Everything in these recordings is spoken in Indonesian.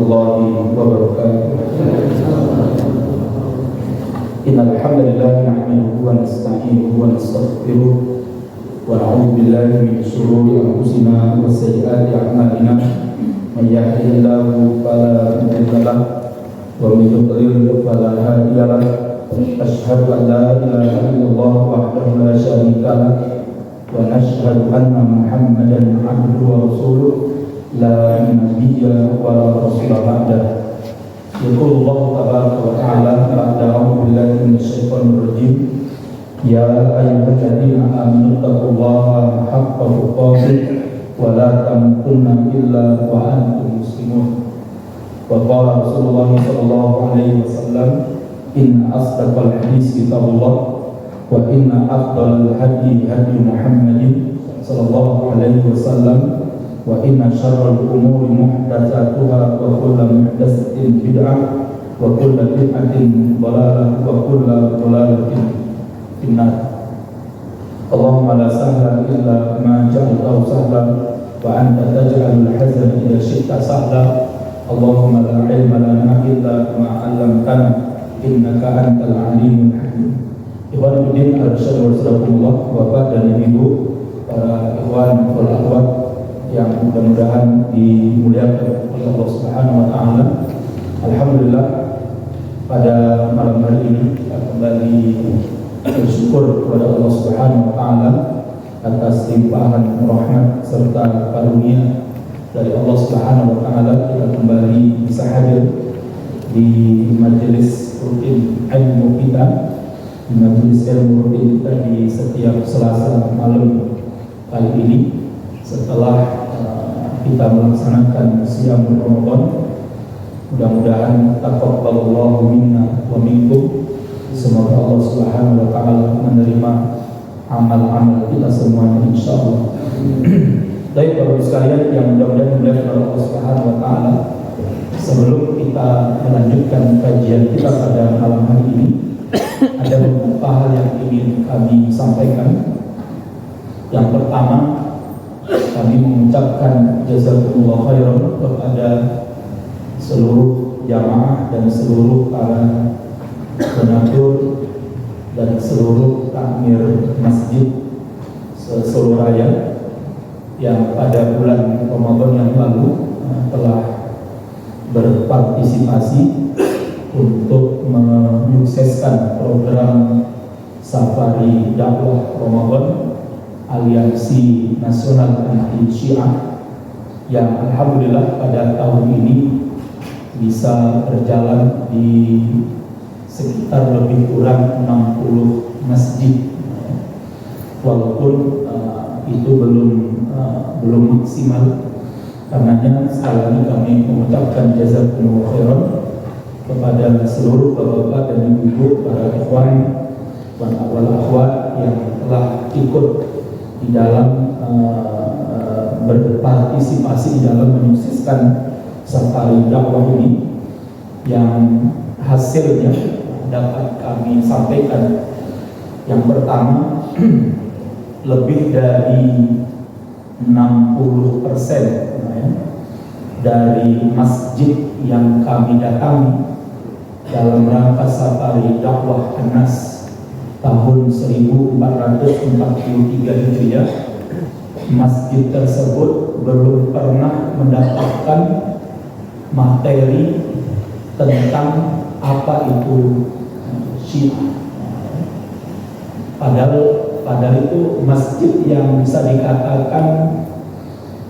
warahmatullahi wabarakatuh. Innal hamdalillah nahmaduhu wa nasta'inuhu wa nastaghfiruh wa na'udzu billahi min shururi anfusina wa sayyiati a'malina. May yahdihillahu fala mudilla lahu wa may yudlil fala hadiya lahu. Asyhadu an la ilaha illallah wahdahu la syarika lahu wa nashhadu anna Muhammadan abduhu wa rasuluh la nabiyya wa la rasula ba'dah. Yaqulu Allah tabaraka wa ta'ala ba'da a'udzu billahi minasyaitonir rajim. Ya ayyuhalladzina amanu taqullaha haqqa tuqatih wa la tamutunna illa wa antum muslimun. Wa qala Rasulullah sallallahu alaihi wasallam, inna asdaqal hadits kitabullah wa inna afdalal hadi hadi Muhammadin sallallahu alaihi wasallam wa inna syarral umuri muhdatsatuha wa kullu muhdatsatin bid'ah wa kullu bid'atin dhalalah wa kullu dhalalatin finnar. Allahumma la sahla illa ma ja'altahu sahlan wa anta taj'alul hazana idza syi'ta sahla. Allahumma la ilma lana illa ma 'allamtana innaka antal alimul hakim. Ikhwan fillah, arsyadullah, Bapak dan Ibu, para ikhwan wal akhwat yang mudah-mudahan dimuliakan oleh Allah Subhanahu wa taala. Alhamdulillah, pada malam hari ini kita kembali bersyukur kepada Allah Subhanahu wa taala atas limpahan rahmat serta karunia dari Allah Subhanahu wa taala. Kita kembali bisa hadir di majelis rutin ilmu kita, di majelis ilmu rutin kita di setiap Selasa malam kali ini setelah kita melaksanakan siam Ramadan. Mudah-mudahan taqabbalallahu minna wa minkum. Semoga Allah Subhanahu wa taala menerima amal-amal kita semuanya insyaallah. Baik Bapak Ibu sekalian yang mudah-mudahan dimuliakan oleh Allah Subhanahu wa taala, sebelum kita melanjutkan kajian kita pada malam hari ini, ada beberapa hal yang ingin kami sampaikan. Yang pertama, kami mengucapkan jazakumullah khairan kepada seluruh jamaah dan seluruh para donatur dan seluruh takmir masjid seluruh raya yang pada bulan Ramadan yang lalu telah berpartisipasi untuk menyukseskan program Safari Dakwah Ramadan Aliansi Nasional Anti Syiah yang alhamdulillah pada tahun ini bisa berjalan di sekitar lebih kurang 60 masjid, walaupun itu belum maksimal. Karenanya sekali lagi kami mengucapkan jazakumullah khairan kepada seluruh bapak-bapak dan ibu-ibu, para ikhwan wal akhwat yang telah ikut di dalam berpartisipasi di dalam menyukseskan safari dakwah ini, yang hasilnya dapat kami sampaikan. Yang pertama, lebih dari 60% dari masjid yang kami datangi dalam rangka safari dakwah Anas tahun 1443 Hijriah, masjid tersebut belum pernah mendapatkan materi tentang apa itu Syiah. Padahal itu masjid yang bisa dikatakan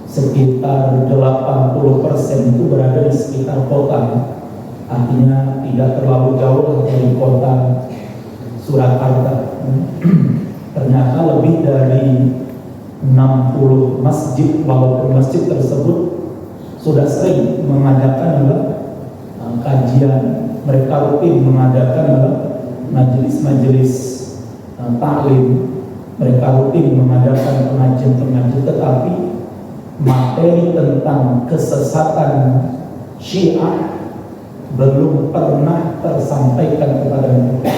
sekitar 80% itu berada di sekitar kota, artinya tidak terlalu jauh dari kota Surakarta. Ternyata lebih dari 60 masjid, walaupun masjid tersebut sudah sering mengadakan kajian, mereka rutin mengadakan majelis-majelis taklim, mereka rutin mengadakan pengajian-pengajian, tetapi materi tentang kesesatan Syiah belum pernah tersampaikan kepada mereka.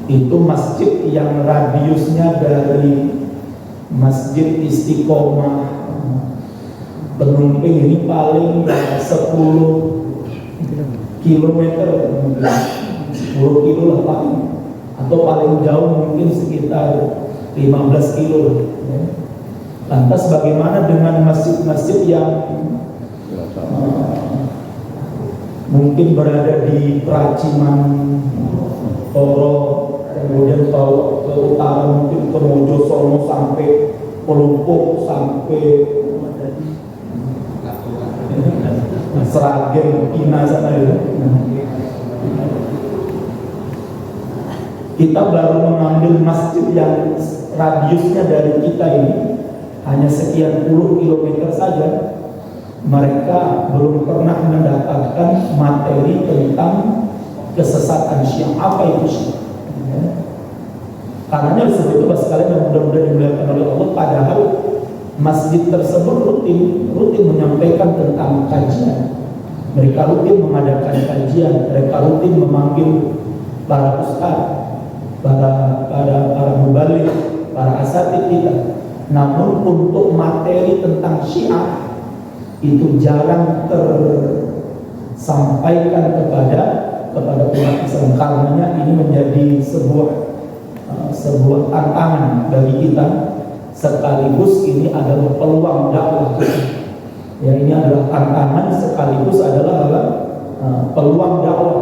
Itu masjid yang radiusnya dari Masjid Istiqomah penumpang ini paling 10 kilometer, mungkin 10 kilo lah paling, atau paling jauh mungkin sekitar 15 kilo. Lantas bagaimana dengan masjid-masjid yang mungkin berada di Praciman, Toro, kemudian kalau ke utara mungkin ke Mojosono sampai Pelumpuk, sampai Seragen, Pina sana ya. Kita baru mengambil masjid yang radiusnya dari kita ini hanya sekian puluh kilometer saja. Mereka belum pernah mendapatkan materi tentang kesesatan Syiah. Apa itu Syiah? Karena sebetulnya sekalian yang mudah-mudahan dimuliakan oleh Allah, padahal masjid tersebut rutin menyampaikan tentang kajian. Mereka rutin mengadakan kajian, mereka rutin memanggil para ustaz, para mubalik, para asatidz kita. Namun untuk materi tentang Syiah itu jarang tersampaikan kepada umat Islam. Karenanya ini menjadi sebuah tantangan bagi kita, sekaligus ini adalah peluang dakwah kita. Ya, ini adalah tantangan sekaligus adalah peluang dakwah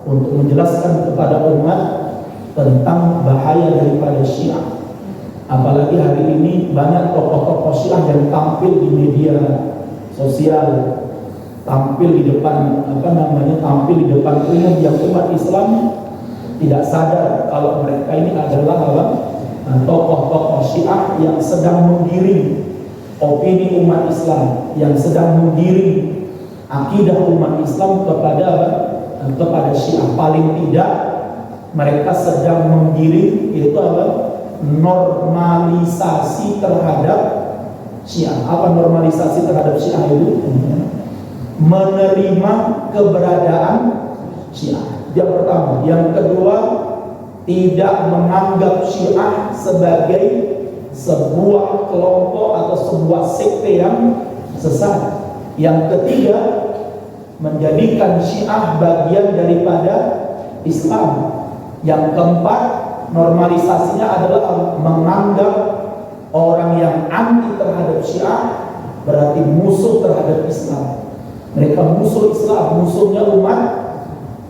untuk menjelaskan kepada umat tentang bahaya daripada Syiah. Apalagi hari ini banyak tokoh-tokoh Syiah yang tampil di media sosial, tampil di depan tampil di depan umum, yang umat Islam tidak sadar kalau mereka ini adalah tokoh-tokoh Syiah yang sedang menggiring opini umat Islam, yang sedang menggiring akidah umat Islam kepada Syiah. Paling tidak mereka sedang menggiring itu normalisasi terhadap Syiah. Apa normalisasi terhadap Syiah itu? Menerima keberadaan Syiah. Yang pertama. Yang kedua, tidak menganggap Syiah sebagai sebuah kelompok atau sebuah sekte yang sesat. Yang ketiga, menjadikan Syiah bagian daripada Islam. Yang keempat, normalisasinya adalah menganggap orang yang anti terhadap Syiah berarti musuh terhadap Islam. Mereka musuh Islam, musuhnya umat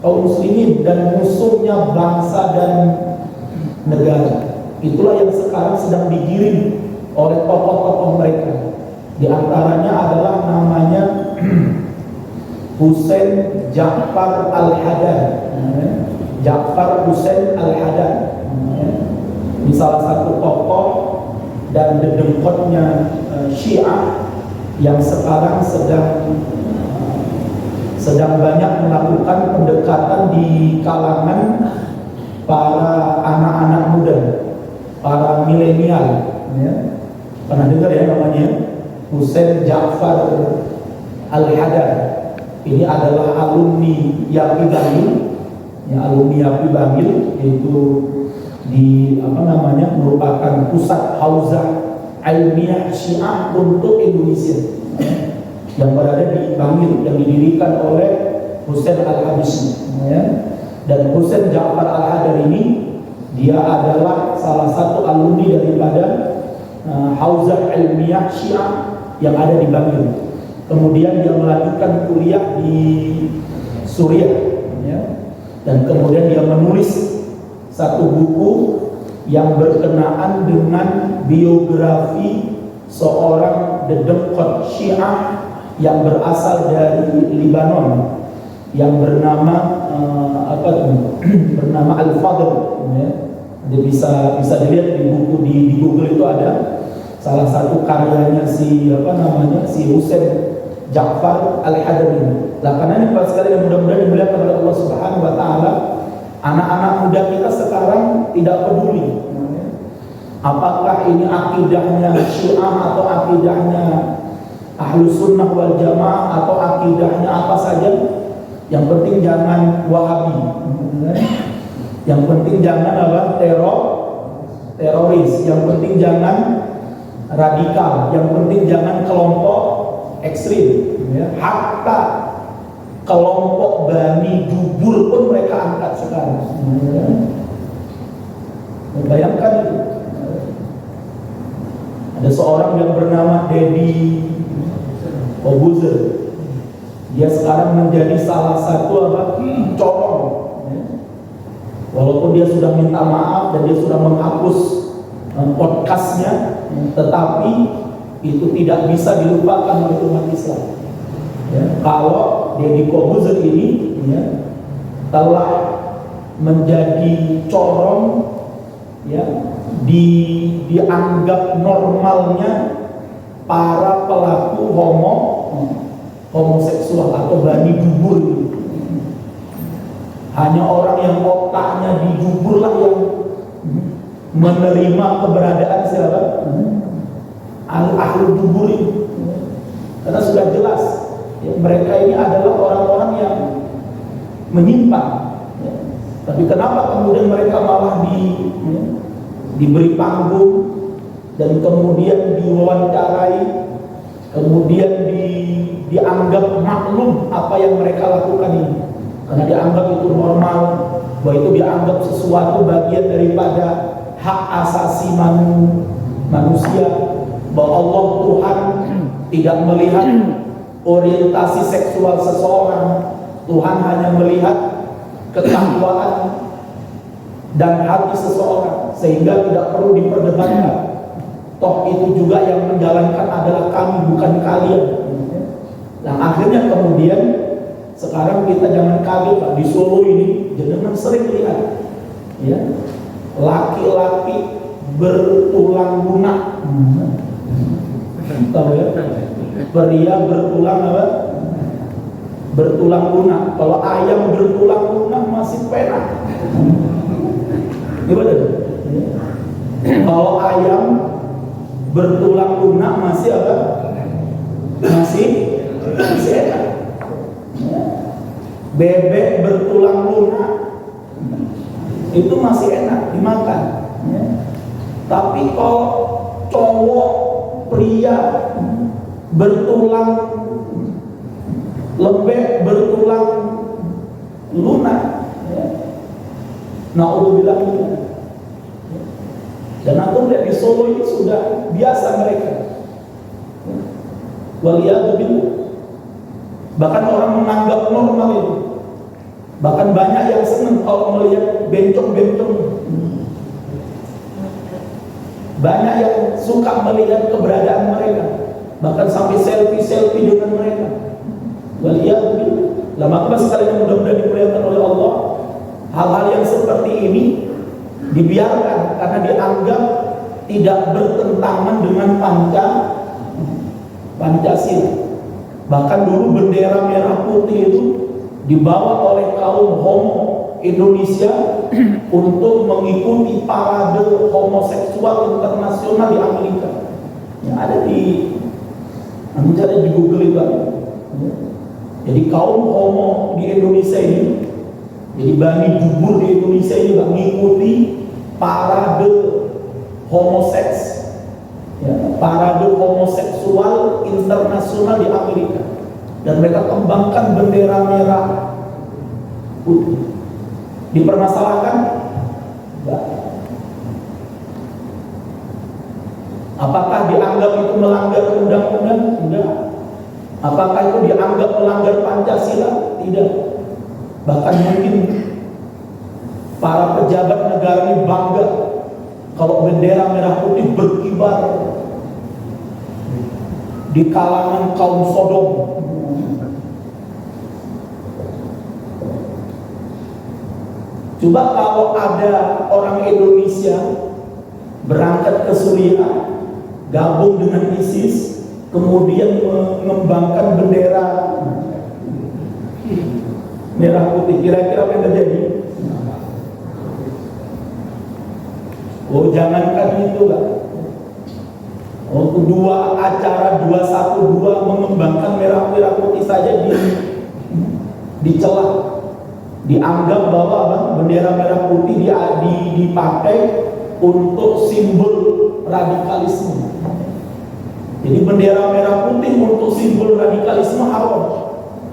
kaum muslimin, dan musuhnya bangsa dan negara. Itulah yang sekarang sedang digiring oleh tokoh-tokoh mereka. Di antaranya adalah namanya Husain Ja'far Al-Haddad. Ja'far Husain Al-Haddad. Ini salah satu tokoh dan dedengkotnya Syiah yang sekarang sedang banyak melakukan pendekatan di kalangan para anak-anak muda, para milenial. Pernah dengar ya namanya Husain Ja'far Al-Haddad. Ini adalah alumni YAPI Bangil, alumni YAPI Bangil, yaitu merupakan pusat hauzah ilmiah Syiah untuk Indonesia yang berada di Bangil, yang didirikan oleh Husain Al-Habsyi. Dan Husain Ja'far Al-Haddad ini dia adalah salah satu alumni daripada hauzah ilmiah Syiah yang ada di Bangil. Kemudian dia melanjutkan kuliah di Suriah, dan kemudian dia menulis satu buku yang berkenaan dengan biografi seorang dedengkot Syiah yang berasal dari Lebanon, yang bernama bernama Al-Fadl. Jadi bisa dilihat di buku di Google itu ada salah satu karyanya si Husain Ja'far Al-Haddad ini. Karena ini Pak sekali yang mudah-mudahan dimuliakan oleh Allah Subhanahu wa taala, anak-anak muda kita sekarang tidak peduli apakah ini akidahnya Syiah atau akidahnya Ahlus Sunnah wal Jamaah atau akidahnya apa saja. Yang penting jangan Wahabi, yang penting jangan teroris, yang penting jangan radikal, yang penting jangan kelompok ekstrim, ya. Hatta kelompok Bani Dubur pun mereka angkat sekarang. Bayangkan itu. Ada seorang yang bernama Deddy Corbuzier. Dia sekarang menjadi salah satu corong. Walaupun dia sudah minta maaf dan dia sudah menghapus podcastnya, tetapi itu tidak bisa dilupakan oleh umat Islam. Ya, kalau Deddy Corbuzier ini telah menjadi corong, ya, dianggap normalnya para pelaku homoseksual atau Bani Dubur. Hanya orang yang otaknya didubur lah yang menerima keberadaan siapa? Ahli dubur itu. Karena sudah jelas ya, mereka ini adalah orang-orang yang menyimpang. Ya. Tapi kenapa kemudian mereka malah diberi panggung dan kemudian diwawancarai, kemudian dianggap maklum apa yang mereka lakukan ini, karena dianggap itu normal, bahwa itu dianggap sesuatu bagian daripada hak asasi manusia, bahwa Allah Tuhan tidak melihat orientasi seksual seseorang, Tuhan hanya melihat ketakwaan dan hati seseorang, sehingga tidak perlu diperdebatkan. Toh itu juga yang menjalankan adalah kami, bukan kalian. Nah akhirnya kemudian sekarang kita jangan kaget Pak, di Solo ini jenengan sering lihat ya, laki-laki bertulang lunak. Tahu ya? Pria bertulang apa? Bertulang lunak. Kalau ayam bertulang lunak masih penak. Gimana? Kalau ayam bertulang lunak masih apa? Masih enak. Bebek bertulang lunak itu masih enak dimakan. Tapi kalau cowok pria bertulang lembek, bertulang lunak, na'udzubillah. Dan aku lihat di Solo ini sudah biasa mereka. Waliyadzubillah. Bahkan orang menganggap normal itu. Bahkan banyak yang senang kalau melihat bencong-bencong. Banyak yang suka melihat keberadaan mereka. Bahkan sampai selfie-selfie dengan mereka. Waliyadzubillah. Lah maka sekalian mudah-mudahan dimuliakan oleh Allah, hal-hal yang seperti ini dibiarkan karena dianggap tidak bertentangan dengan Pancasila. Bahkan dulu bendera merah putih itu dibawa oleh kaum homo Indonesia untuk mengikuti parade homoseksual internasional di Amerika. Yang ada di Google itu. Jadi kaum homo di Indonesia ini, jadi Bani Dubur di Indonesia ini mengikuti parade homoseks, ya, parade homoseksual internasional di Amerika, dan mereka kembangkan bendera merah putih. Dipermasalahkan? Enggak. Apakah dianggap itu melanggar undang-undang? Enggak. Apakah itu dianggap melanggar Pancasila? Tidak. Bahkan mungkin para pejabat negara ini bangga kalau bendera merah putih berkibar di kalangan kaum Sodom. Coba kalau ada orang Indonesia berangkat ke Suriah, gabung dengan ISIS, kemudian mengembangkan bendera merah putih, kira-kira apa yang terjadi? Oh, jangankan itu lah. Oh, kedua acara 212 mengembangkan merah putih saja dicela. Dianggap bahwa bendera merah putih dipakai untuk simbol radikalisme. Jadi bendera merah putih untuk simbol radikalisme haram,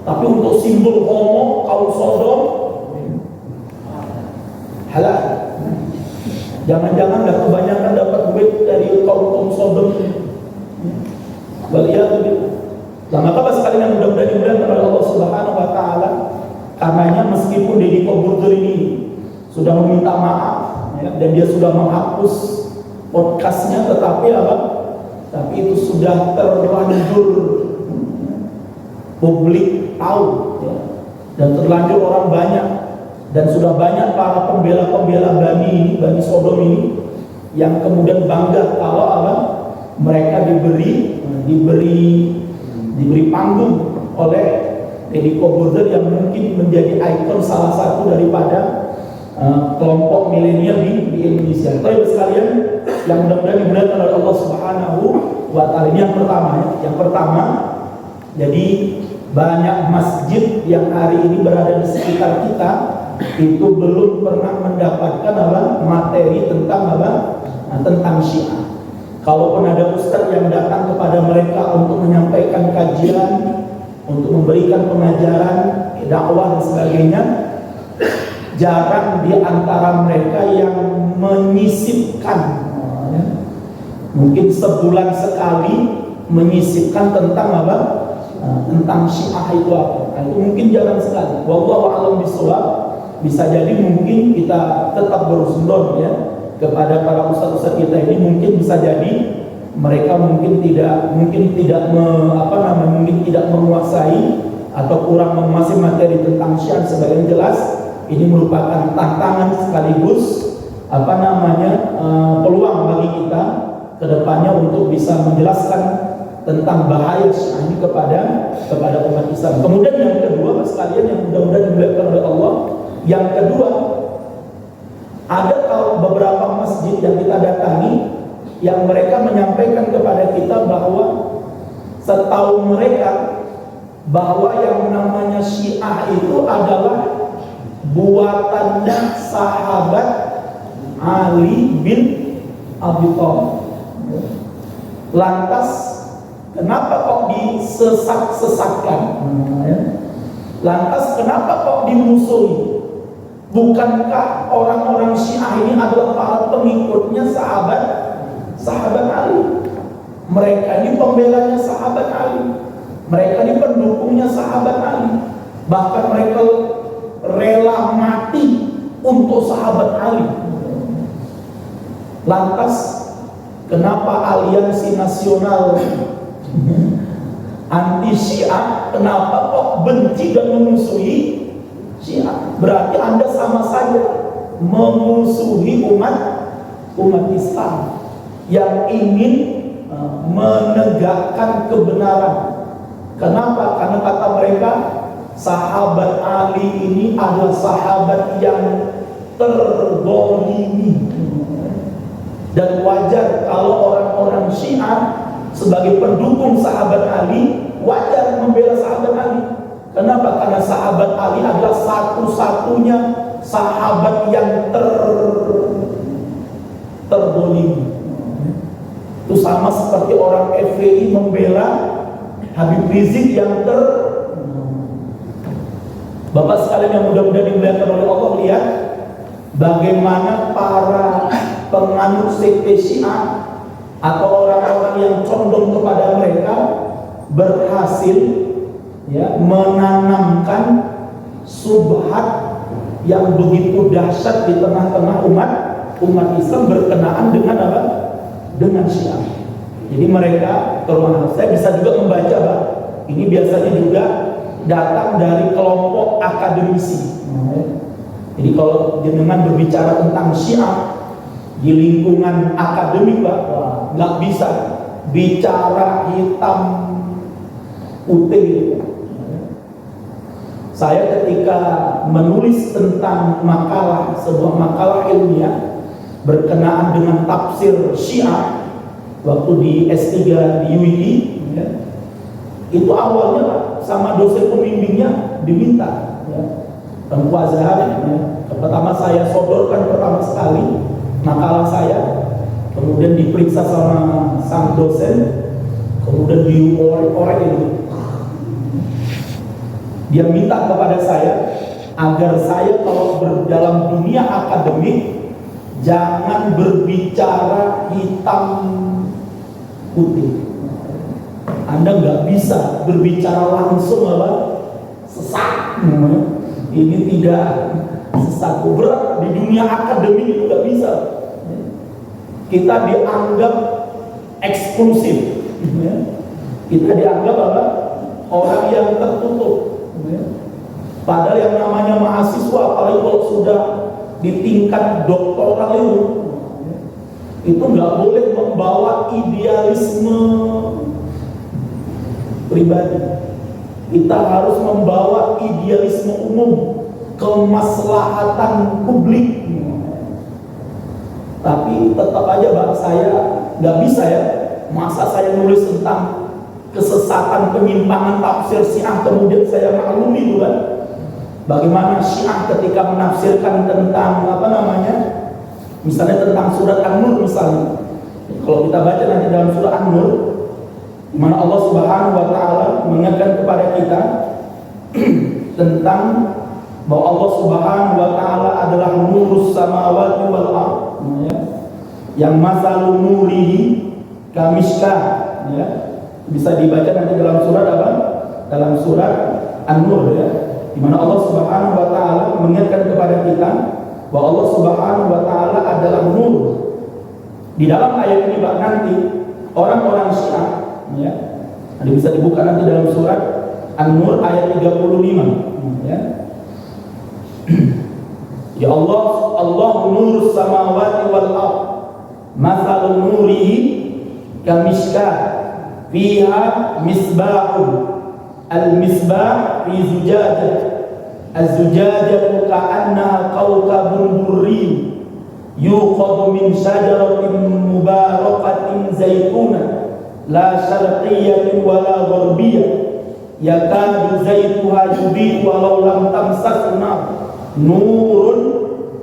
tapi untuk simbol homo, kaum Sodom halal. Jangan-jangan kebanyakan dapat duit dari kaum Sodom. Waliyadu billah. Nah, maka sekalian mudah-mudahan dimuliakan oleh Allah Subhanahu wa taala. Karenanya meskipun Deddy Corbuzier ini sudah meminta maaf ya, dan dia sudah menghapus podcastnya, tetapi apa? Tapi itu sudah terlanjur publik tahu ya, dan terlanjur orang banyak, dan sudah banyak para pembela-pembela Bani Sodom ini yang kemudian bangga kalau apa? Mereka diberi panggung oleh Deddy Corbuzier yang mungkin menjadi ikon salah satu daripada kelompok milenial di Indonesia. Tapi sekalian yang mudah-mudahan dimuliakan oleh Allah Subhanahu wa taala, ini yang pertama, jadi banyak masjid yang hari ini berada di sekitar kita itu belum pernah mendapatkan materi tentang tentang Syiah. Kalaupun ada ustaz yang datang kepada mereka untuk menyampaikan kajian, untuk memberikan pengajaran, dakwah dan sebagainya, jarang di antara mereka yang menyisipkan, mungkin sebulan sekali menyisipkan tentang tentang Syiah itu apa. Nah, itu mungkin jarang sekali. Wallahu a'lam bishawab. Bisa jadi mungkin kita tetap berusnudon ya kepada para ustaz-ustaz kita ini, mungkin bisa jadi mereka mungkin tidak menguasai atau kurang menguasai materi tentang Syiah. Sebagian jelas ini merupakan tantangan sekaligus peluang bagi kita ke depannya untuk bisa menjelaskan tentang bahaya Syiah ini kepada umat Islam. Kemudian yang kedua sekalian yang mudah-mudahan dimuliakan oleh Allah, yang kedua, ada beberapa masjid yang kita datangi yang mereka menyampaikan kepada kita bahwa setahu mereka bahwa yang namanya Syiah itu adalah buatannya sahabat Ali bin Abi Thalib. Lantas kenapa kok disesat-sesatkan? Lantas kenapa kok dimusuhi? Bukankah orang-orang Syiah ini adalah para pengikutnya sahabat Ali? Mereka ini pembelanya sahabat Ali. Mereka ini pendukungnya sahabat Ali. Bahkan mereka rela mati untuk sahabat Ali. Lantas kenapa aliansi nasional anti Syiah, kenapa kok benci dan memusuhi Syiah? Berarti Anda sama saja memusuhi umat Islam yang ingin menegakkan kebenaran. Kenapa? Karena kata mereka sahabat Ali ini adalah sahabat yang terzalimi, dan wajar kalau orang-orang Syiah sebagai pendukung sahabat Ali wajar membela sahabat Ali. Kenapa? Karena sahabat Ali adalah satu-satunya sahabat yang terzalimi. Itu sama seperti orang FPI membela Habib Rizik yang Bapak sekalian yang mudah-mudahan dimuliakan oleh Allah, lihat bagaimana para penganut sekte Syiah atau orang-orang yang condong kepada mereka berhasil ya menanamkan subhat yang begitu dahsyat di tengah-tengah umat Islam berkenaan dengan apa? Dengan Syiah. Jadi mereka, kalau saya bisa juga membaca, Pak, ini biasanya juga datang dari kelompok akademisi. Jadi kalau jenengan berbicara tentang Syiah di lingkungan akademik, Pak, nggak bisa bicara hitam putih. Saya ketika menulis tentang sebuah makalah ilmiah berkenaan dengan tafsir Syiah waktu di S3 di UII ya, itu awalnya Pak, sama dosen pembimbingnya diminta ya, Tengku Azhar ya. Pertama saya sodorkan pertama sekali makalah saya, kemudian diperiksa sama sang dosen, Kemudian diorek-orek itu. Dia minta kepada saya agar saya kalau dalam dunia akademik jangan berbicara hitam putih. Anda nggak bisa berbicara langsung apa sesat. Ini tidak sesat, berat di dunia akademik itu nggak bisa. Kita dianggap eksklusif. Kita dianggap apa? Orang yang tertutup. Padahal yang namanya mahasiswa, apalagi kalau sudah di tingkat doktoral itu nggak boleh membawa idealisme pribadi. Kita harus membawa idealisme umum, kemaslahatan publik. Tapi tetap aja bang, saya nggak bisa ya. Masa saya nulis tentang kesesatan penyimpangan tafsir Syiah kemudian saya maklumi itu kan? Bagaimana Syiah ketika menafsirkan tentang apa namanya, misalnya tentang surat An-Nur misalnya. Kalau kita baca nanti dalam surat An-Nur, di mana Allah Subhanahu wa taala mengingatkan kepada kita tentang bahwa Allah Subhanahu wa taala adalah nurus samawati wal ardh, ya. Yang masalun nurihi kamishkah, ya. Bisa dibaca nanti dalam surat apa? Dalam surat An-Nur, ya. Di mana Allah Subhanahu wa taala mengingatkan kepada kita bahwa Allah Subhanahu wa taala adalah nur. Di dalam ayat ini Pak, nanti orang-orang Syiah, ya. Ada bisa dibuka nanti dalam surat An-Nur ayat 35, ya. Ya Allah, Allah nurus samawati wal ardh. Mathalun nurihi kamishkah fiha misbahun. Al-misbah fi zujajah. Az-zujajah ka'annaha kawkabun durri yuqadu min syajaratin mubarakatin zaytunah la syarqiyyatin wala gharbiyah yakadu zaytuha yubi'u walau lam tamsashu nar nurun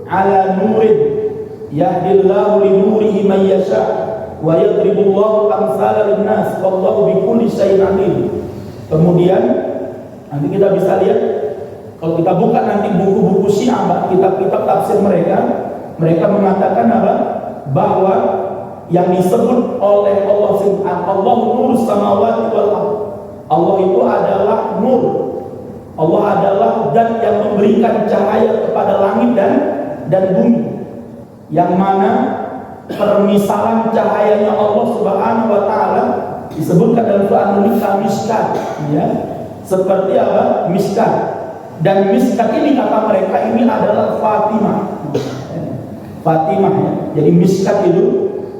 ala nurin yahdillahu li nurihi man yasha wa yadribullahu amsala linnas wallahu bikulli syai'in alim. Kemudian nanti kita bisa lihat kalau kita buka nanti buku-buku Syiah, kitab-kitab tafsir mereka mengatakan apa? Bahwa yang disebut oleh Allah nurus samawati wal ardh. Allah itu adalah nur. Allah adalah zat yang memberikan cahaya kepada langit dan bumi. Yang mana permisalan cahayanya Allah Subhanahu wa taala disebutkan dalam Quran ini miskat, ya. Seperti apa? Miskat. Dan miskat ini kata mereka ini adalah Fatimah. Fatimah, ya. Jadi miskat itu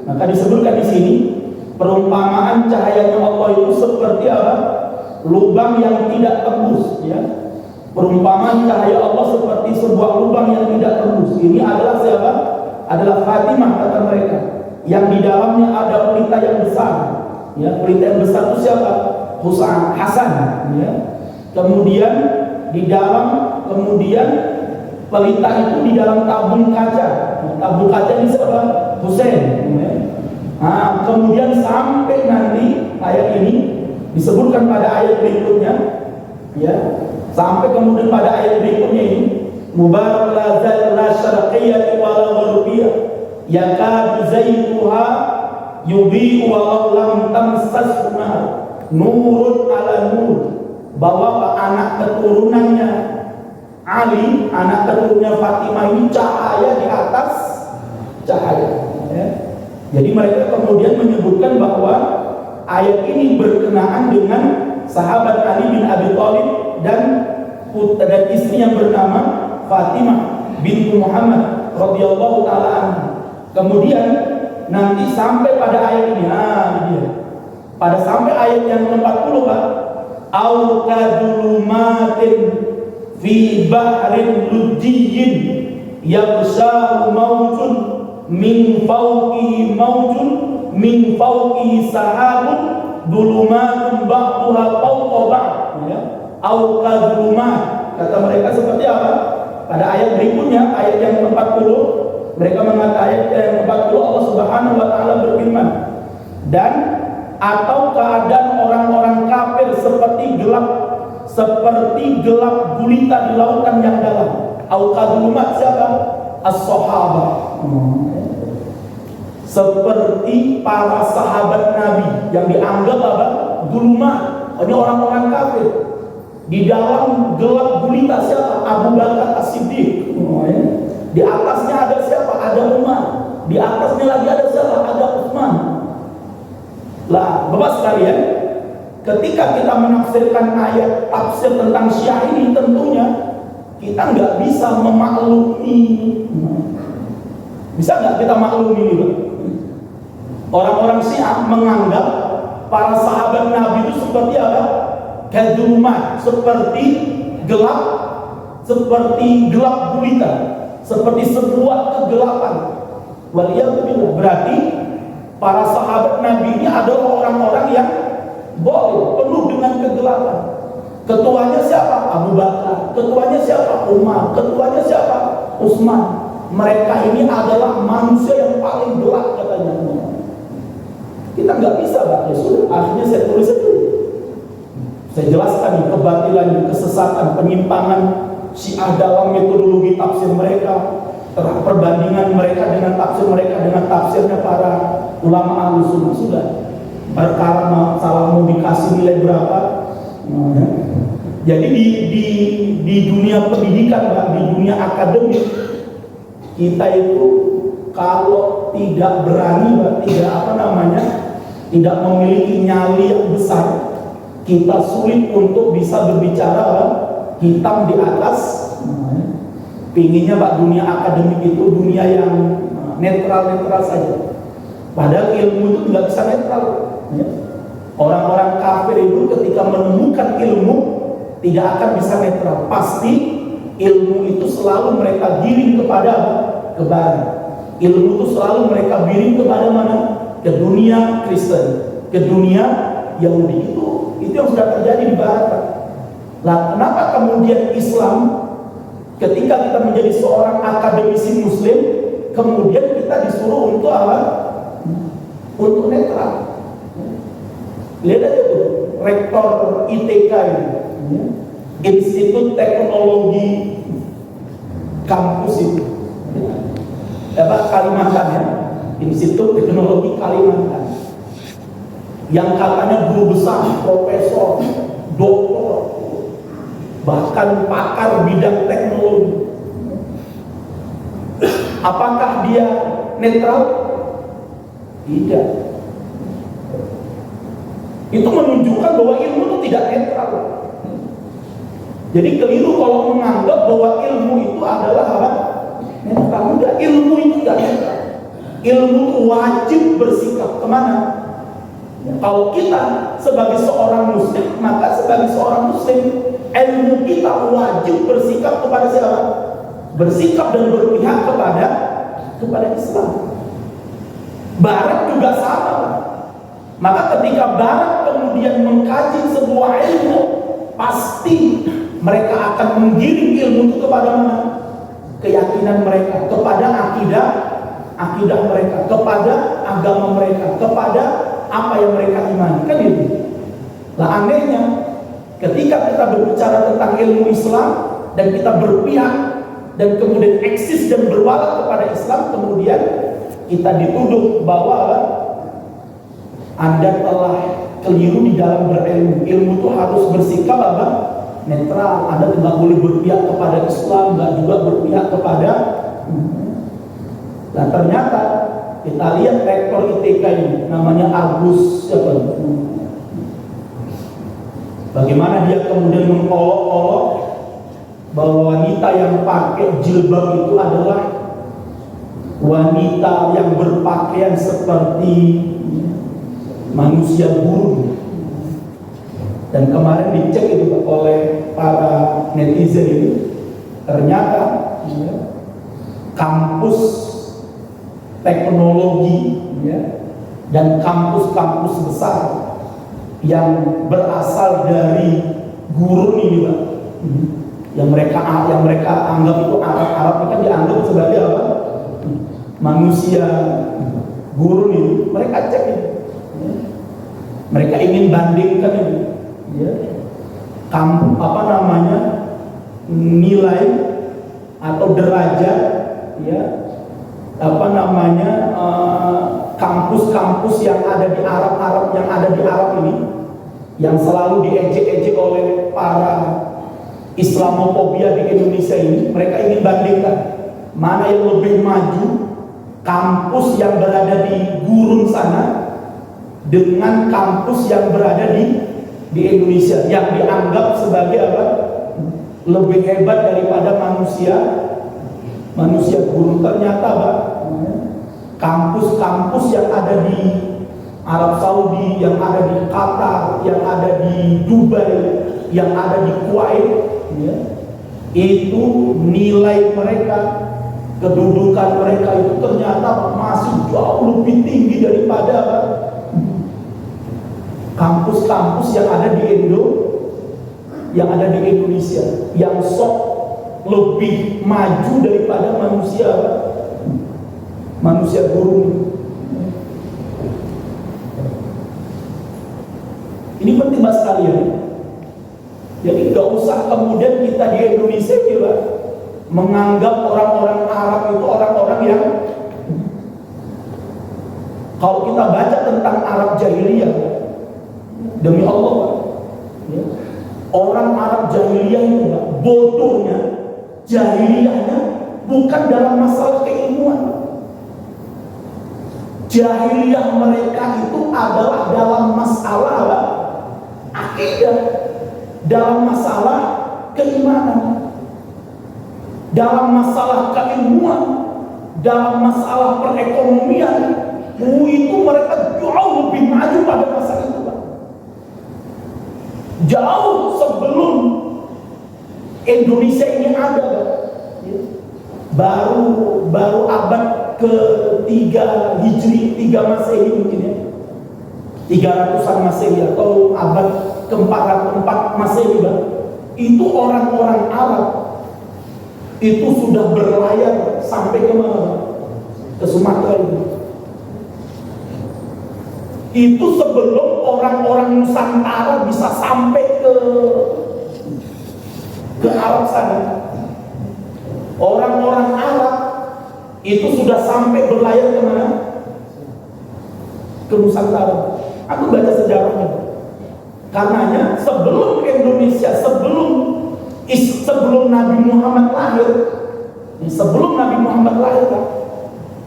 maka disebutkan di sini perumpamaan cahayanya Allah itu seperti apa? Lubang yang tidak tembus, ya. Perumpamaan cahaya Allah seperti sebuah lubang yang tidak tembus. Ini adalah siapa? Adalah Fatimah kata mereka. Yang di dalamnya ada pelita yang besar. Ya, pelita yang besar itu siapa? Hasan, ya. Kemudian di dalam pelita itu di dalam tabung kaca. Tabung kaca ini siapa? Husain, ya. Nah, kemudian sampai nanti ayat ini disebutkan pada ayat berikutnya, ya. Sampai kemudian pada ayat berikutnya ini mubarak la syarqiyyah wa la gharbiyah yakadu zaytuha yubi'u walau lam tamsashu nar nurun ala nur. Bahwa anak keturunannya Ali, anak keturunannya Fatimah ini cahaya di atas cahaya, ya. Jadi mereka kemudian menyebutkan bahwa ayat ini berkenaan dengan sahabat Ali bin Abi Thalib dan istri yang bernama Fatimah bintu Muhammad radhiyallahu taala anha. Kemudian nanti sampai pada ayat ini, dia. Pada sampai ayat yang 40 Pak, au kadulumatin fi bahrin lujjin yaghshahu mawjun min fawqihi mawjun min fawqihi sahabun dulumatun ba'duha fawqa ba'd, ya. Au kadulumat, kata mereka seperti apa? Pada ayat berikutnya, ayat yang 40, mereka mengatakan ayat yang 40 Allah Subhanahu wa taala berfirman, dan atau keadaan orang-orang kafir seperti gelap gulita di lautan yang dalam. Au kadulumat siapa? As-sahabah. Seperti para sahabat Nabi yang dianggap apa? Gulumat. Ini orang-orang kafir. Di dalam gelap gulita siapa? Abu Bakar As-Siddiq. Di atasnya ada siapa? Ada Umar. Di atasnya lagi ada siapa? Ada Utsman. Lah, Bapak sekalian, ketika kita menafsirkan ayat tafsir tentang Syiah ini, tentunya kita nggak bisa memaklumi. Bisa nggak kita maklumi ini? Orang-orang Syiah menganggap para sahabat Nabi itu seperti apa? Kadulumat, seperti gelap gulita, seperti sebuah kegelapan. Waliyahudillah, berarti para sahabat Nabi ini adalah orang-orang yang boleh penuh dengan kegelapan. Ketuanya siapa? Abu Bakar. Ketuanya siapa? Umar. Ketuanya siapa? Utsman. Mereka ini adalah manusia yang paling gelap katanya. Kita nggak bisa, Pak. Ya sudah, akhirnya saya tulis itu. Saya jelaskan kebatilan, kesesatan, penyimpangan Syiah dalam metodologi tafsir mereka, perbandingan mereka dengan tafsirnya para ulama Ahlussunnah. Sudah, perkara salah mau dikasih nilai berapa. Jadi di dunia pendidikan, Pak, di dunia akademik, kita itu kalau tidak berani, Pak, tidak memiliki nyali yang besar, kita sulit untuk bisa berbicara, Pak, hitam di atas. Pinginnya, Pak, dunia akademik itu dunia yang netral saja. Padahal ilmu itu tidak bisa netral. Orang-orang kafir itu ketika menemukan ilmu tidak akan bisa netral. Pasti ilmu itu selalu mereka giring kepada ke barat. Ilmu itu selalu mereka giring kepada mana? Ke dunia Kristen, ke dunia Yahudi. Itu yang sudah terjadi di barat, Pak. Lah, kenapa kemudian Islam ketika kita menjadi seorang akademisi muslim, kemudian kita disuruh untuk apa? Untuk netral. Lihat aja tuh, rektor ITK ini, Institut Teknologi Kampus itu, Kalimantan ya, Institut Teknologi Kalimantan, yang katanya guru besar, profesor, doktor, bahkan pakar bidang teknologi. Apakah dia netral? Tidak. Itu menunjukkan bahwa ilmu itu tidak netral. Jadi keliru kalau menganggap bahwa ilmu itu adalah apa? Netral. Enggak, ilmu itu tidak netral. Ilmu itu wajib bersikap kemana? Kalau kita sebagai seorang muslim, maka sebagai seorang muslim, ilmu kita wajib bersikap kepada siapa? Bersikap dan berpihak kepada Islam. Barat juga sama. Maka ketika Barat kemudian mengkaji sebuah ilmu, pasti mereka akan menggiring ilmu itu kepada mana? Keyakinan mereka, kepada akidah mereka, kepada agama mereka, kepada apa yang mereka imani. Kan itu. Lah anehnya, ketika kita berbicara tentang ilmu Islam dan kita berpihak dan kemudian eksis dan berwala kepada Islam, kemudian kita dituduh bahwa Anda telah keliru di dalam berilmu. Ilmu itu harus bersikap apa? Netral. Anda tidak boleh berpihak kepada Islam, nggak juga berpihak kepada. Nah ternyata kita lihat rektor ITK ini, namanya Agus siapa? Bagaimana dia kemudian mengolok-olok bahwa wanita yang pakai jilbab itu adalah wanita yang berpakaian seperti manusia burung. Dan kemarin dicek itu oleh para netizen ini, ternyata kampus teknologi dan kampus-kampus besar yang berasal dari gurun ini, Pak, yang mereka anggap itu Arab kan dianggap sebagai apa? Manusia gurun ini. Mereka cek ini. Mereka ingin bandingkan ini, ya, nilai atau derajat, ya, kampus-kampus yang ada di Arab ini, yang selalu diejek-ejek oleh para Islamofobia di Indonesia ini. Mereka ingin bandingkan mana yang lebih maju, kampus yang berada di gurun sana dengan kampus yang berada di Indonesia, yang dianggap sebagai apa? Lebih hebat daripada manusia gurun. Ternyata Pak, kampus-kampus yang ada di Arab Saudi, yang ada di Qatar, yang ada di Dubai, yang ada di Kuwait, ya, itu nilai mereka, kedudukan mereka itu ternyata masih jauh lebih tinggi daripada kampus-kampus yang ada di Indonesia, yang sok lebih maju daripada manusia gurun. Ini penting Mas sekalian. Jadi gak usah kemudian kita di Indonesia juga menganggap orang-orang Arab itu orang-orang yang, kalau kita baca tentang Arab jahiliyah, demi Allah, ya, orang Arab jahiliyah itu bodohnya, jahiliyahnya bukan dalam masalah keilmuan. Jahiliyah mereka itu adalah dalam masalah akidah, dalam masalah keimanan, dalam masalah keilmuan, dalam masalah perekonomian. Itu mereka jauh lebih maju pada masa itu, Pak. Jauh sebelum Indonesia ini ada, baru abad ke-3 Hijri, 3 Masehi mungkin ya, 300-an Masehi atau abad ke-4 Masehi, Pak. Itu orang-orang Arab itu sudah berlayar sampai ke mana? Ke Sumatera itu. Itu sebelum orang-orang Nusantara bisa sampai ke Arab sana. Orang-orang Arab itu sudah sampai berlayar ke mana? Ke Nusantara. Aku baca sejarahnya. Karenanya sebelum Indonesia, sebelum Nabi Muhammad lahir,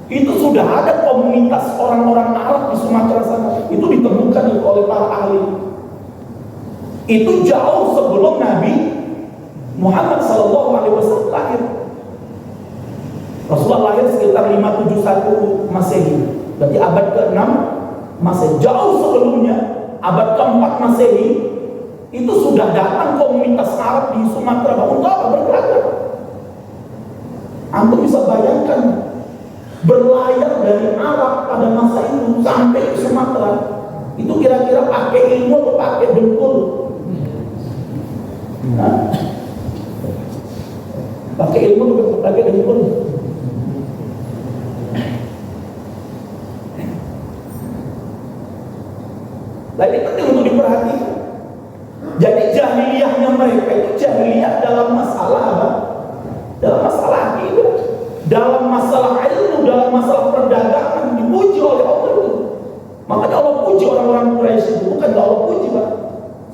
itu sudah ada komunitas orang-orang Arab di Sumatera sana. Itu ditemukan oleh para ahli. Itu jauh sebelum Nabi Muhammad SAW lahir. Rasulullah lahir sekitar 571 Masehi, berarti abad ke-6 Masehi. Jauh sebelumnya, abad ke-4 Masehi, itu sudah datang komunitas Arab di Sumatera untuk apa? Berdagang. Antum bisa bayangkan, berlayar dari Arab pada masa itu sampai ke Sumatera, itu kira-kira pakai ilmu atau pakai dengkul? Nah, pakai ilmu atau pakai dengkul? Nah, ini penting untuk diperhatikan. Jadi jahiliyahnya mereka itu jahiliyah dalam masalah apa? Dalam masalah akidah, dalam masalah ilmu, dalam masalah perdagangan, dipuji oleh Allah itu. Makanya Allah puji orang-orang Quraisy itu, bukan Allah puji, Pak.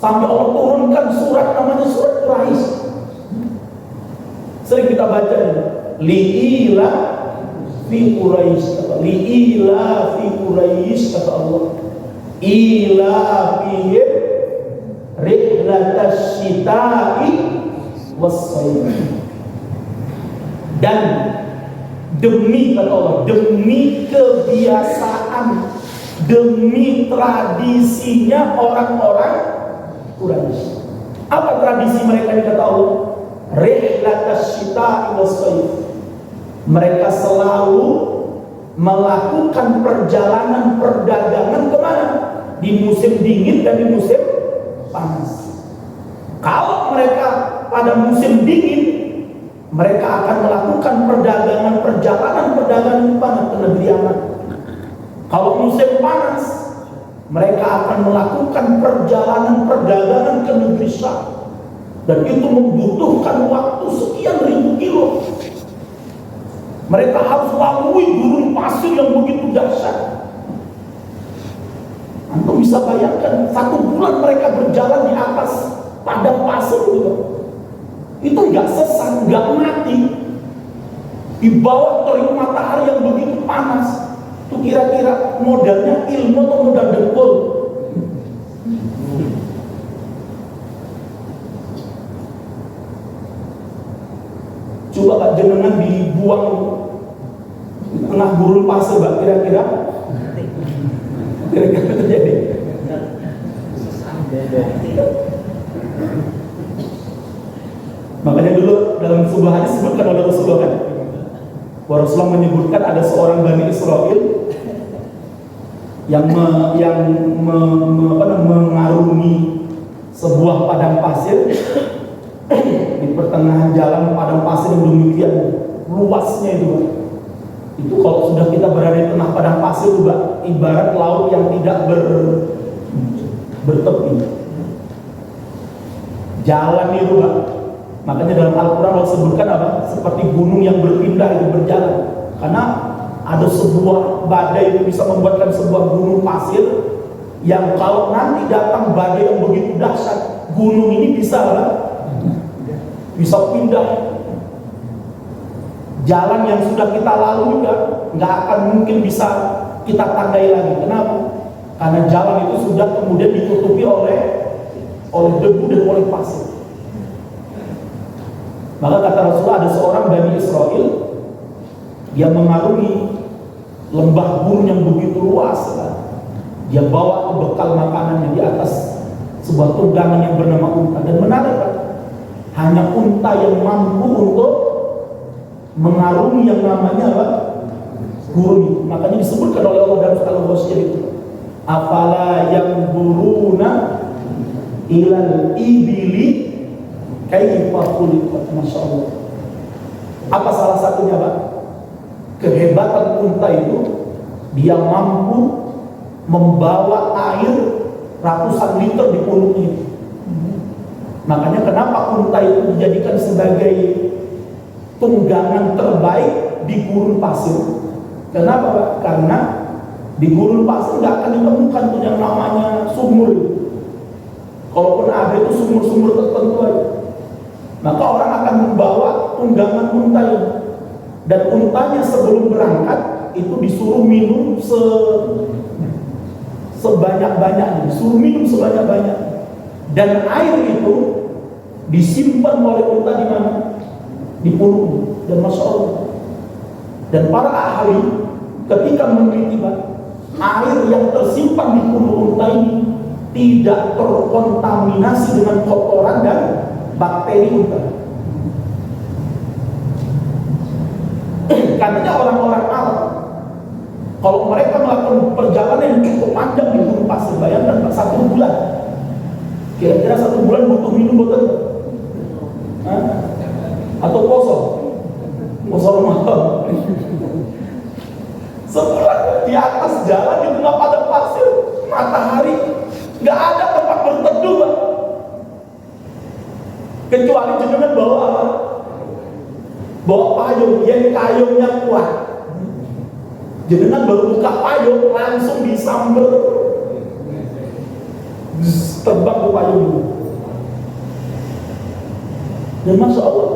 Sampai Allah turunkan surat namanya surat Quraisy. Sering kita baca ini, li'ila fi Quraisy, li'ila fi Quraisy, kata Allah. Ila fihim rihlatas syita'i was-sayf. Dan demi, kata Allah, demi kebiasaan, demi tradisinya orang-orang Quraisy. Apa tradisi mereka ini, kata Allah? Rihlatas syita'i was-sayf. Mereka selalu melakukan perjalanan perdagangan kemana? Di musim dingin dan di musim panas. Kalau mereka pada musim dingin, mereka akan melakukan perjalanan perdagangan ke negeri aman. Kalau musim panas, Mereka akan melakukan perjalanan perdagangan ke negeri Syam, dan itu membutuhkan waktu sekian ribu kilo. Mereka harus lalui gurun pasir yang begitu dahsyat. Antum bisa bayangkan 1 bulan mereka berjalan di atas padang pasir itu nggak sesat, nggak mati, di bawah terik matahari yang begitu panas. Itu kira-kira modalnya ilmu atau modal dengkul? Coba Pak, jenengan dibuang di tengah gurun pasir, Pak, kira-kira terjadi. Makanya dulu dalam sebuah hadis disebutkan oleh Rasulullah kan, Rasulullah menyebutkan ada seorang Bani Israel yang mengarungi sebuah padang pasir. Di pertengahan jalan padang pasir yang demikian luasnya itu kalau sudah kita berada di tengah padang pasir juga ibarat laut yang tidak bertepi. Jalan itu Pak, makanya dalam Al-Quran Allah sebutkan apa? Seperti gunung yang berpindah itu berjalan, karena ada sebuah badai itu bisa membuatkan sebuah gunung pasir yang kalau nanti datang badai yang begitu dahsyat, gunung ini bisa pindah. Jalan yang sudah kita lalui nggak akan mungkin bisa kita tandai lagi. Kenapa? Karena jalan itu sudah kemudian ditutupi oleh debu dan oleh pasir. Maka kata Rasulullah, ada seorang Bani Israel, dia mengarungi lembah gurun yang begitu luas. Dia bawa bekal makanannya di atas sebuah tunggangan yang bernama unta. Dan menarik, hanya unta yang mampu untuk mengarungi yang namanya gurun. Makanya disebutkan oleh Allah dalam surah Al-Ghasyiyah itu, afala yanzuruna ilal ibili kaifa khuliqat. Masya Allah. Apa salah satunya Pak? Kehebatan unta itu, dia mampu membawa air ratusan liter di punuknya. Makanya kenapa unta itu dijadikan sebagai tunggangan terbaik di gurun pasir? Kenapa Pak? Karena di gurun pasir nggak akan ditemukan tuh yang namanya sumur. Kalaupun ada itu sumur-sumur tertentu aja. Maka orang akan membawa tunggangan unta ini, dan untanya sebelum berangkat itu disuruh minum sebanyak-banyaknya, disuruh minum sebanyak-banyaknya. Dan air itu disimpan oleh unta di mana? Di punuk. Dan Masya Allah. Dan para ahli ketika meneliti air yang tersimpan di punuk unta ini tidak terkontaminasi dengan kotoran dan bakteri unta. Katanya orang-orang Arab, kalau mereka melakukan perjalanan yang cukup panjang di gurun pasir, bayangkan 1 bulan. Kira-kira 1 bulan butuh minum botol atau poso Ramadan. Sebulan di atas jalan di tengah padang pasir, matahari, nggak ada tempat berteduh Pak. Kecuali jenengan bawa apa? Bawa payung yang kayunya kuat. Jenengan baru buka payung langsung disamber, terbang ke payung. Dan Masya Allah.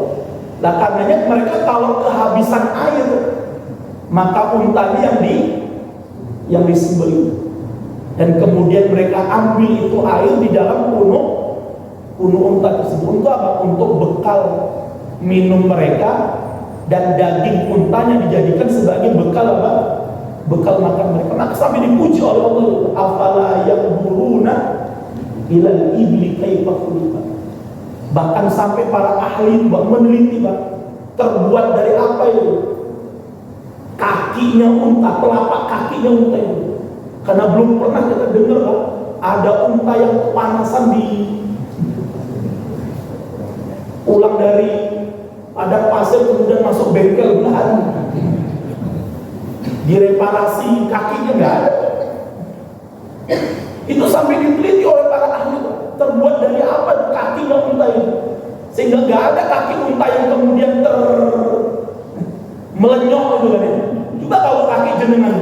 Nah karenanya mereka kalau kehabisan air, maka untanya yang disembelih, dan kemudian mereka ambil itu air di dalam punuk unta tersebut. Untuk apa? Untuk bekal minum mereka, dan daging untanya dijadikan sebagai bekal apa? Bekal makan mereka. Maka sampai dipuji oleh Allah, afala yanzuruna ilal ibli kaifa khuliqat. Bahkan sampai para ahli meneliti terbuat dari apa itu kakinya unta, telapak kakinya unta itu. Karena belum pernah kita dengar ada unta yang kepanasan di pulang dari padang pasir kemudian masuk bengkel belahan, direparasi kakinya nggak ada. Itu sampai diteliti oleh para ahli, terbuat dari apa kakinya unta itu, sehingga nggak ada kaki unta yang kemudian melenyok itu kan ya. Coba kalau kaki jenengan.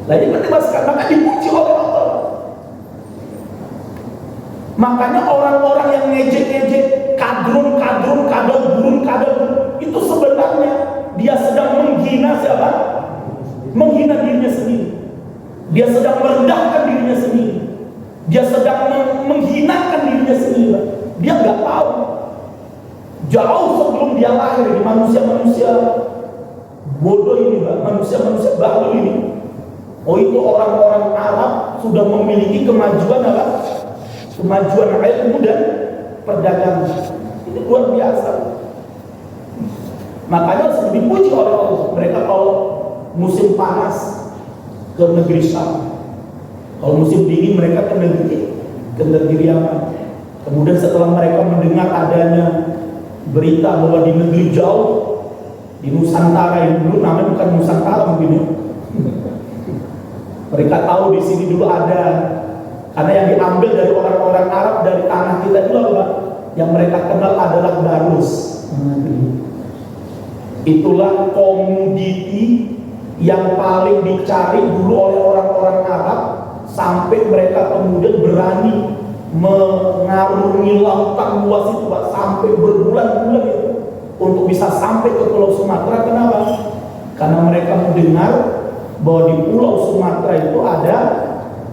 Nah ini berdasarkan, maka dipuji oleh Allah. Makanya orang-orang yang ngejek-ngejek kadrun, burun, itu sebenarnya dia sedang menghina siapa? Menghina dirinya sendiri. Dia sedang merendahkan dirinya sendiri. Dia sedang menghinakan dirinya sendiri. Dia nggak tahu. Jauh sebelum dia lahir di manusia-manusia bodoh ini, manusia-manusia baru ini. Oh itu orang-orang Arab sudah memiliki kemajuan apa? Kemajuan ilmu dan perdagangan. Ini luar biasa. Makanya harus dipuji oleh Allah. Mereka kalau musim panas ke negeri Syam, kalau musim dingin mereka ke negeri Yaman. Kemudian setelah mereka mendengar adanya berita bahwa di negeri jauh, di Nusantara yang dulu namanya bukan Nusantara mungkin ya. Mereka tahu di sini dulu ada, karena yang diambil dari orang-orang Arab dari tanah kita itu apa? Yang mereka kenal adalah barus. Itulah komoditi yang paling dicari dulu oleh orang-orang Arab, sampai mereka kemudian berani mengarungi lautan luas itu, Pak, sampai berbulan-bulan itu untuk bisa sampai ke Pulau Sumatera. Kenapa? Karena mereka mendengar bahwa di Pulau Sumatera itu ada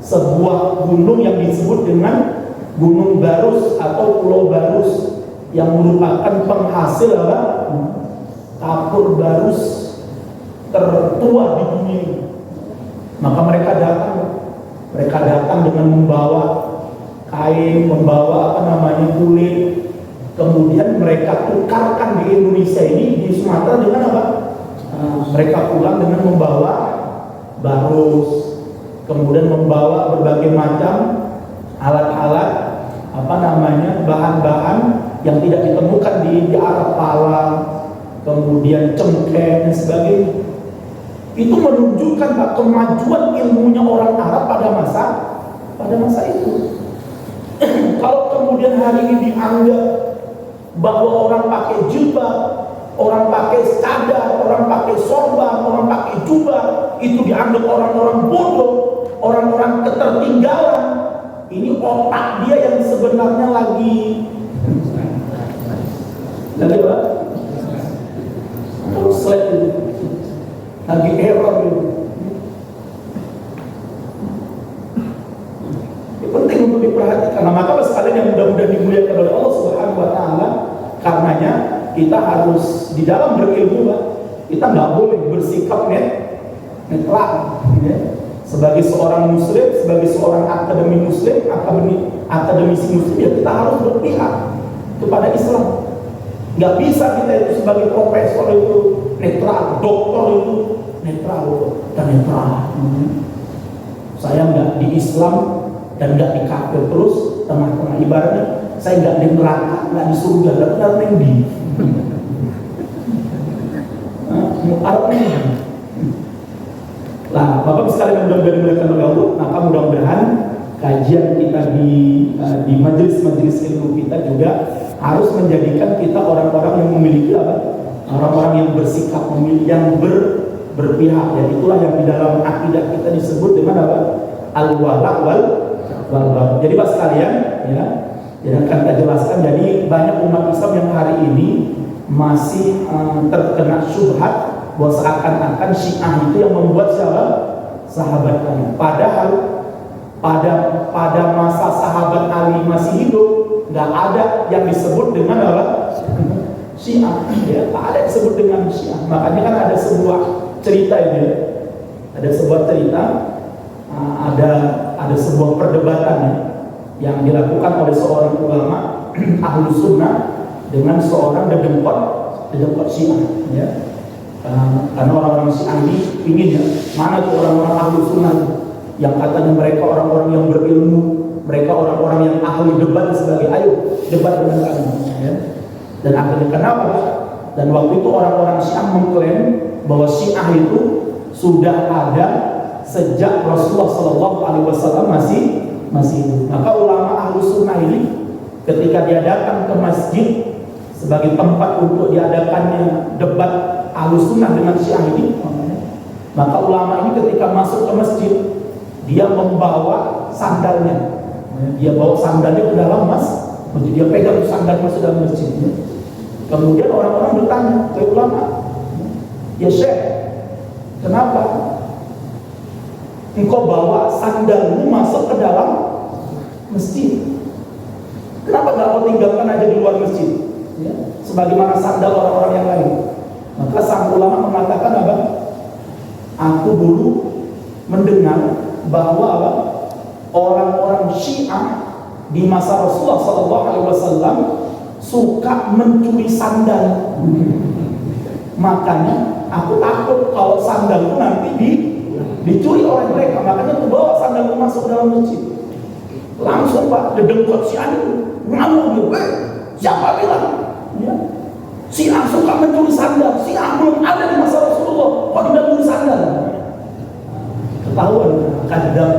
sebuah gunung yang disebut dengan Gunung Barus atau Pulau Barus, yang merupakan penghasil apa? Kapur barus tertua di dunia. Maka mereka datang dengan membawa kain, membawa kulit, kemudian mereka tukarkan di Indonesia ini, di Sumatera dengan apa? Mereka pulang dengan membawa barus, kemudian membawa berbagai macam alat-alat bahan-bahan yang tidak ditemukan di Arab, pala, kemudian cengkeh dan sebagainya. Itu menunjukkan Pak, kemajuan ilmunya orang Arab pada masa itu. Kalau kemudian hari ini dianggap bahwa orang pakai jilbab, orang pakai cadar, orang pakai sorban, orang pakai jubah, itu dianggap orang-orang bodoh, orang-orang ketertinggalan. Ini otak dia yang sebenarnya lagi apa? Slide itu, lagi error itu. Ini penting untuk diperhatikan. Nah, maka sekalian yang mudah-mudahan dimuliakan oleh Allah Subhanahu Wa Taala, karenanya kita harus di dalam berilmu, Pak, kita nggak boleh bersikap netral. Ya. Sebagai seorang muslim, sebagai seorang akademisi muslim, ya kita harus berpihak kepada Islam. Nggak bisa kita itu sebagai profesor itu netral, doktor itu netral, dan netral. Saya nggak di Islam dan nggak di kafir, terus tengah-tengah, ibaratnya saya nggak di neraka, nggak di surga, nggak di Arabnya. Nah, Bapak sekalian mudah-mudahan dimuliakan oleh Allah, maka mudah-mudahan kajian kita di majelis-majelis ilmu kita juga harus menjadikan kita orang-orang yang memiliki apa? Orang-orang yang bersikap, yang berpihak. Ya, itulah yang di dalam akidah kita disebut dengan apa? Al-wala wal bara. Jadi Pak sekalian, ya, yang akan kita jelaskan. Jadi banyak umat Islam yang hari ini masih terkena syubhat bahwa seakan-akan Syiah itu yang membuat siapa? Sahabat Ali. Padahal pada masa sahabat Ali masih hidup, nggak ada yang disebut dengan apa? Syiah. Ya, tak ada yang disebut dengan Syiah. Makanya kan ada sebuah cerita ini. Ada sebuah cerita, ada sebuah perdebatan yang dilakukan oleh seorang ulama Ahlus Sunnah dengan seorang dedengkot Syiah. Ya. Karena orang-orang Syiah ini ingin, ya, mana tuh orang-orang Ahlus Sunnah yang katanya mereka orang-orang yang berilmu, mereka orang-orang yang ahli debat dan sebagainya. Ayo debat dengan kami, ya. Dan akhirnya kenapa? Dan waktu itu orang-orang Syiah mengklaim bahwa Syiah itu sudah ada sejak Rasulullah SAW masih hidup. Maka ulama Ahlus Sunnah ini ketika dia datang ke masjid sebagai tempat untuk diadakannya debat Ahlus Sunnah dengan Syiah ini, maka ulama ini ketika masuk ke masjid dia membawa sandalnya. Dia bawa sandalnya ke dalam masjid, dia pegang sandal masuk dalam masjid. Kemudian orang-orang bertanya ke ulama, ya Syekh, kenapa engkau bawa sandalmu masuk ke dalam masjid? Kenapa nggak kau tinggalkan aja di luar masjid? Ya, sebagaimana sandal orang-orang yang lain. Maka sang ulama mengatakan apa? Aku dulu mendengar bahwa orang-orang Syiah di masa Rasulullah SAW suka mencuri sandal. Makanya aku takut kalau sandalku nanti dicuri oleh mereka. Makanya aku bawa sandalku masuk dalam masjid. Langsung Pak, dedengkot Syiah itu ngamuk, siapa bilang? Ya. Syiah suka mencuri sandal. Syiah belum ada di masa Rasulullah, kok tidak mencuri sandal? Ketahuan, kadang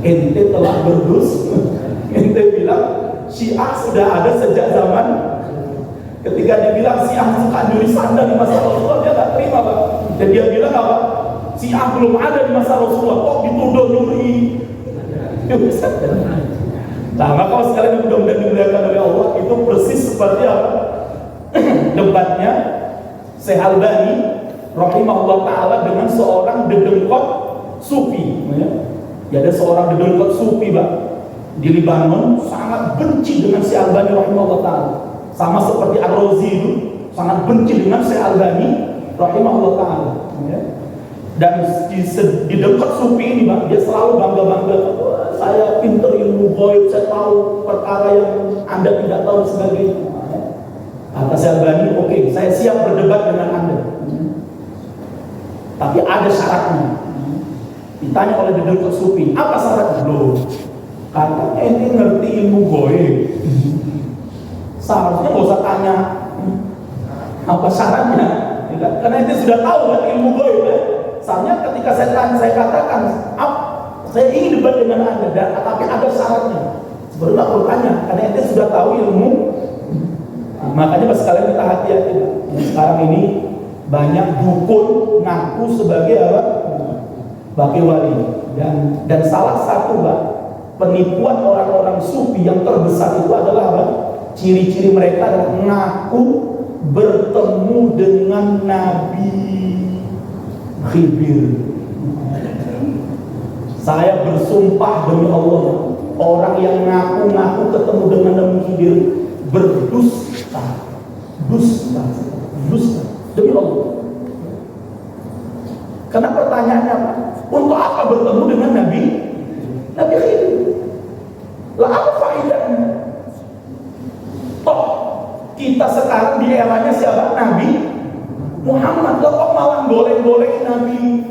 ente telah berdus. Ente bilang Syiah sudah ada sejak zaman. Ketika dia bilang Syiah suka mencuri sandal di masa Rasulullah, dia tak terima Pak. Dan dia bilang apa? Syiah belum ada di masa Rasulullah, kok dituduh nyuri? Nah, maka sekalian mudah-mudahan dimuliakan oleh Allah, itu persis seperti apa? Debatnya Syekh Albani rahimahullah ta'ala dengan seorang dedengkot sufi. Ya, ada seorang dedengkot sufi Pak di Libanon sangat benci dengan Syekh Albani rahimahullah ta'ala, sama seperti Ar-Razi itu sangat benci dengan Syekh Albani rahimahullah ta'ala. Dan di dekat sufi ini Pak, dia selalu bangga-bangga, saya pintar ilmu gaib, saya tahu perkara yang Anda tidak tahu sebagainya. Kata Syekh Albani, oke, saya siap berdebat dengan Anda, tapi ada syaratnya. Ditanya oleh dedengkot sufi, apa syaratnya? Loh, kata ente ngerti ilmu gaib, seharusnya nggak usah tanya apa syaratnya, karena ente sudah tahu kan ilmu gaib ya. Soalnya ketika saya katakan, saya ingin debat dengan Anda, tapi ada syaratnya. Baru tak perlu tanya, karena ente sudah tahu ilmu. Makanya sekalian kita hati-hati. Sekarang ini banyak dukun ngaku sebagai apa? Bagi wali. Dan salah satu penipuan orang-orang sufi yang terbesar itu adalah apa? Ciri-ciri mereka adalah ngaku bertemu dengan Nabi Khidir. Saya bersumpah demi Allah, orang yang ngaku-ngaku ketemu dengan Nabi Khidir berdusta demi Allah. Karena pertanyaannya apa? Untuk apa bertemu dengan Nabi Khidir? Lah apa faedahnya? Toh kita sekarang di eranya siapa? Nabi Muhammad. Kok malah golek-golek Nabi?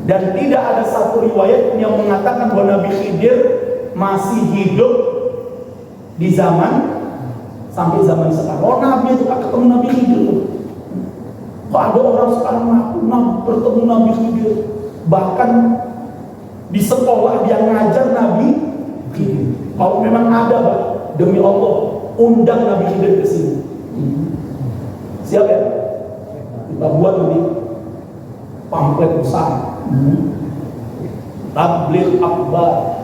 Dan tidak ada satu riwayat yang mengatakan bahwa Nabi Khidir masih hidup di zaman sampai zaman sekarang. Oh, Nabi itu ketemu Nabi Khidir. Kok ada orang sekarang ngaku bertemu Nabi Khidir? Bahkan di sekolah dia ngajar Nabi Khidir. Kalau memang ada Pak, demi Allah, undang Nabi Khidir ke sini. Siap ya? Kita buat nanti pamflet besar, tabligh akbar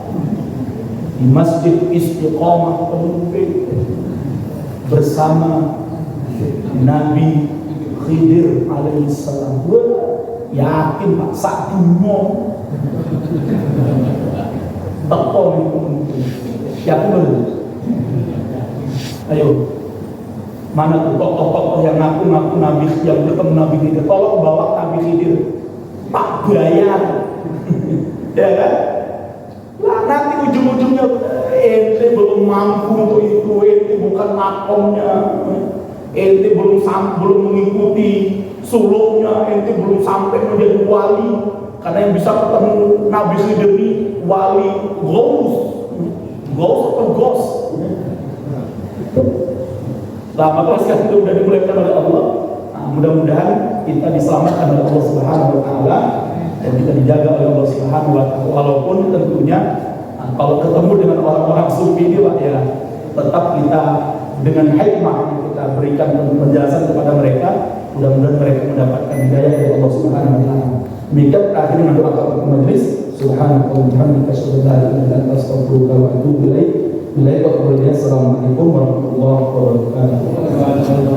di Masjid Istiqomah Penumpik bersama Nabi Khidir alaihissalam. Yakin Pak, sak dunia tekon itu yakin belum? Ayo, mana tuh tokoh-tokoh yang ngaku-ngaku Nabi, yang bertemu Nabi Khidir? Tolong bawa Nabi Khidir, tak bayar. Ya kan? Lah nanti ujung-ujungnya ente belum mampu untuk itu, ente bukan makomnya, ente belum mengikuti suluknya, ente belum sampai menjadi wali. Karena yang bisa ketemu Nabi Khidir ini wali ghaus atau gos. Lah maka sekarang itu sudah dimulaikan oleh Allah. Nah, mudah-mudahan kita diselamatkan oleh Allah Subhanahu wa taala dan kita dijaga oleh Allah Subhanahu wa taala. Walaupun tentunya kalau ketemu dengan orang-orang sufi ini Pak, ya tetap kita dengan hikmah kita berikan penjelasan kepada mereka, mudah-mudahan mereka mendapatkan hidayah dari Allah Subhanahu wa taala. Demikian akhir dengan doa kepada majelis. Subhanallah wa bihamdika asyhadu an la ilaha illa anta astaghfiruka wa atubu ilaik. Assalamualaikum warahmatullahi wabarakatuh.